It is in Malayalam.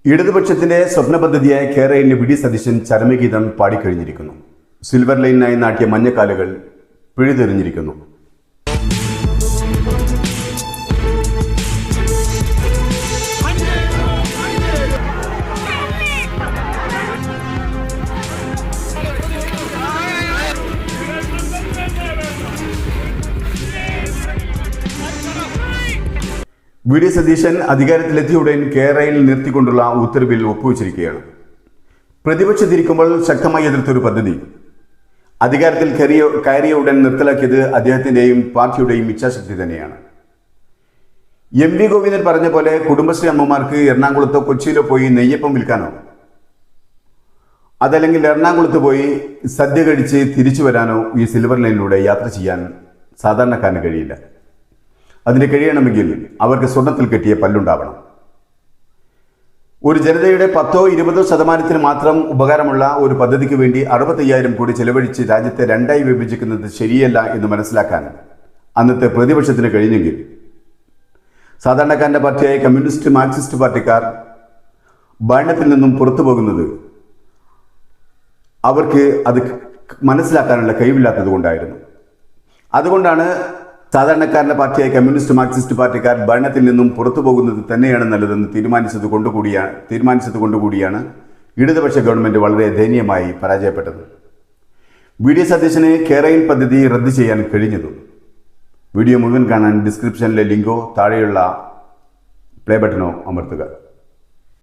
ഇടതുപക്ഷത്തിന്റെ സ്വപ്ന പദ്ധതിയായ കേരളയിലെ വി ഡി സതീശൻ ചരമഗീതം പാടിക്കഴിഞ്ഞിരിക്കുന്നു. സിൽവർ ലൈനിനായി നാട്ടിയ മഞ്ഞക്കാലുകൾ പിഴുതെറിഞ്ഞിരിക്കുന്നു. വി ഡി സതീശൻ അധികാരത്തിലെത്തിയുടൻ കേരളയിൽ നിർത്തിക്കൊണ്ടുള്ള ഉത്തരവിൽ ഒപ്പുവെച്ചിരിക്കുകയാണ്. പ്രതിപക്ഷത്തിരിക്കുമ്പോൾ ശക്തമായി എതിർത്തൊരു പദ്ധതി അധികാരത്തിൽ കയറിയ ഉടൻ നിർത്തലാക്കിയത് അദ്ദേഹത്തിൻ്റെയും പാർട്ടിയുടെയും ഇച്ഛാശക്തി തന്നെയാണ്. എം വി ഗോവിന്ദൻ പറഞ്ഞ പോലെ കുടുംബശ്രീ അമ്മമാർക്ക് എറണാകുളത്തോ കൊച്ചിയിലോ പോയി നെയ്യപ്പം വിൽക്കാനോ അതല്ലെങ്കിൽ എറണാകുളത്ത് പോയി സദ്യ കഴിച്ച് തിരിച്ചു വരാനോ ഈ സിൽവർ ലൈനിലൂടെ യാത്ര ചെയ്യാൻ സാധാരണക്കാരന് കഴിയില്ല. അതിന് കഴിയണമെങ്കിൽ അവർക്ക് സ്വർണത്തിൽ കെട്ടിയ പല്ലുണ്ടാവണം. ഒരു ജനതയുടെ 10-20% മാത്രം ഉപകാരമുള്ള ഒരു പദ്ധതിക്ക് വേണ്ടി 65,000 കോടി ചെലവഴിച്ച് രാജ്യത്തെ രണ്ടായി വിഭജിക്കുന്നത് ശരിയല്ല എന്ന് മനസ്സിലാക്കാൻ അന്നത്തെ പ്രതിപക്ഷത്തിന് കഴിഞ്ഞെങ്കിൽ സാധാരണക്കാരൻ്റെ പാർട്ടിയായ കമ്മ്യൂണിസ്റ്റ് മാർക്സിസ്റ്റ് പാർട്ടിക്കാർ ഭരണത്തിൽ നിന്നും പുറത്തു പോകുന്നത് അവർക്ക് അത് മനസ്സിലാക്കാനുള്ള കഴിവില്ലാത്തത് കൊണ്ടായിരുന്നു. അതുകൊണ്ടാണ് സാധാരണക്കാരൻ്റെ പാർട്ടിയായ കമ്മ്യൂണിസ്റ്റ് മാർക്സിസ്റ്റ് പാർട്ടിക്കാർ ഭരണത്തിൽ നിന്നും പുറത്തു പോകുന്നത് തന്നെയാണ് നല്ലതെന്ന് തീരുമാനിച്ചത് കൊണ്ടുകൂടിയാണ് ഇടതുപക്ഷ ഗവൺമെൻറ് വളരെ ദയനീയമായി പരാജയപ്പെട്ടത്. വി ഡി സതീശന് കേരളയിൽ പദ്ധതി റദ്ദ് ചെയ്യാൻ കഴിഞ്ഞതും. വീഡിയോ മുഴുവൻ കാണാൻ ഡിസ്ക്രിപ്ഷനിലെ ലിങ്കോ താഴെയുള്ള പ്ലേ ബട്ടണോ അമർത്തുക.